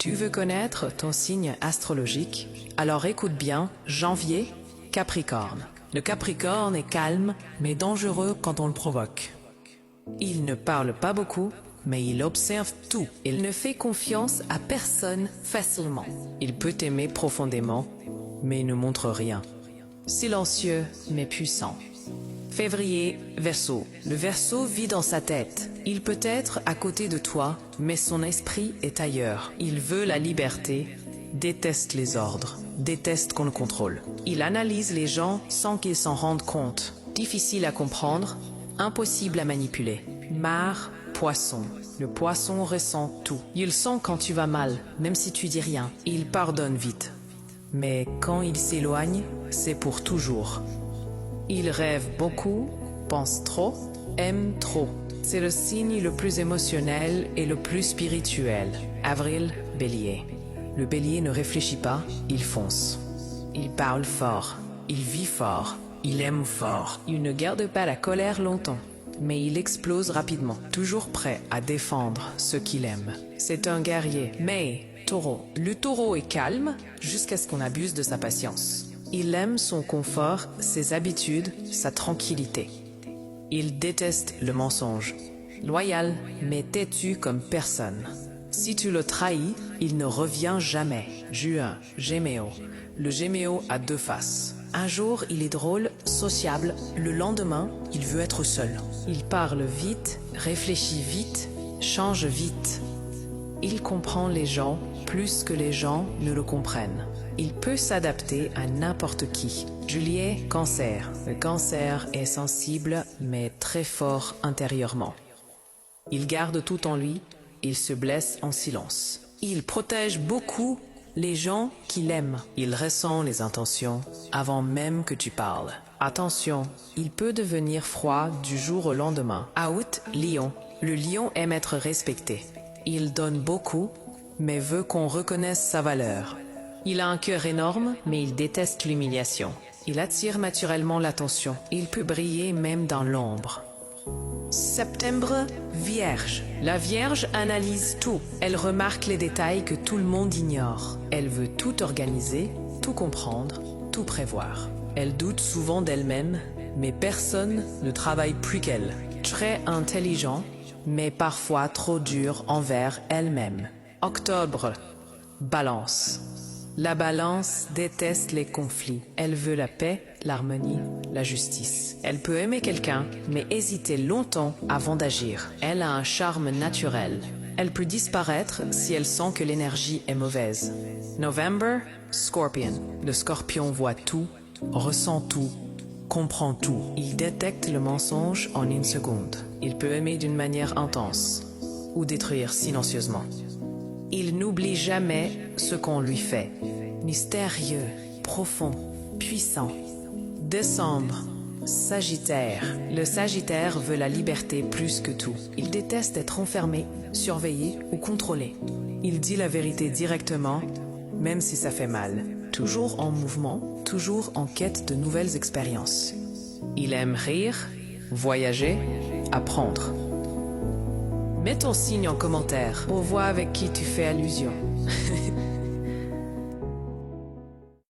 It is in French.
Tu veux connaître ton signe astrologique? Alors écoute bien, janvier, Capricorne. Le Capricorne est calme, mais dangereux quand on le provoque. Il ne parle pas beaucoup, mais il observe tout. Il ne fait confiance à personne facilement. Il peut aimer profondément, mais ne montre rien. Silencieux, mais puissant. Février, Verseau. Le Verseau vit dans sa tête. Il peut être à côté de toi, mais son esprit est ailleurs. Il veut la liberté, déteste les ordres, déteste qu'on le contrôle. Il analyse les gens sans qu'ils s'en rendent compte. Difficile à comprendre, impossible à manipuler. Mare, Poisson. Le Poisson ressent tout. Il sent quand tu vas mal, même si tu dis rien. Il pardonne vite. Mais quand il s'éloigne, c'est pour toujours. Il rêve beaucoup, pense trop, aime trop. C'est le signe le plus émotionnel et le plus spirituel. Avril, Bélier. Le Bélier ne réfléchit pas, il fonce. Il parle fort, il vit fort, il aime fort. Il ne garde pas la colère longtemps, mais il explose rapidement, toujours prêt à défendre ce qu'il aime. C'est un guerrier. Mais, Taureau. Le Taureau est calme jusqu'à ce qu'on abuse de sa patience. Il aime son confort, ses habitudes, sa tranquillité. Il déteste le mensonge. Loyal, mais têtu comme personne. Si tu le trahis, il ne revient jamais. Juin, Gémeaux. Le Gémeaux a deux faces. Un jour, il est drôle, sociable. Le lendemain, il veut être seul. Il parle vite, réfléchit vite, change vite. Il comprend les gens plus que les gens ne le comprennent. Il peut s'adapter à n'importe qui. Juillet, Cancer. Le Cancer est sensible, mais très fort intérieurement. Il garde tout en lui, il se blesse en silence. Il protège beaucoup les gens qu'il aime. Il ressent les intentions avant même que tu parles. Attention, il peut devenir froid du jour au lendemain. Août, Lion. Le Lion aime être respecté. Il donne beaucoup, mais veut qu'on reconnaisse sa valeur. Il a un cœur énorme, mais il déteste l'humiliation. Il attire naturellement l'attention. Il peut briller même dans l'ombre. Septembre, Vierge. La Vierge analyse tout. Elle remarque les détails que tout le monde ignore. Elle veut tout organiser, tout comprendre, tout prévoir. Elle doute souvent d'elle-même, mais personne ne travaille plus qu'elle. Très intelligent, mais parfois trop dure envers elle-même. Octobre, Balance. La Balance déteste les conflits. Elle veut la paix, l'harmonie, la justice. Elle peut aimer quelqu'un, mais hésiter longtemps avant d'agir. Elle a un charme naturel. Elle peut disparaître si elle sent que l'énergie est mauvaise. November, Scorpion. Le Scorpion voit tout, ressent tout, comprend tout. Il détecte le mensonge en une seconde. Il peut aimer d'une manière intense ou détruire silencieusement. Il n'oublie jamais ce qu'on lui fait. Mystérieux, profond, puissant. Décembre, Sagittaire. Le Sagittaire veut la liberté plus que tout. Il déteste être enfermé, surveillé ou contrôlé. Il dit la vérité directement, même si ça fait mal. Toujours en mouvement, toujours en quête de nouvelles expériences. Il aime rire, voyager, apprendre. Mets ton signe en commentaire pour voir avec qui tu fais allusion.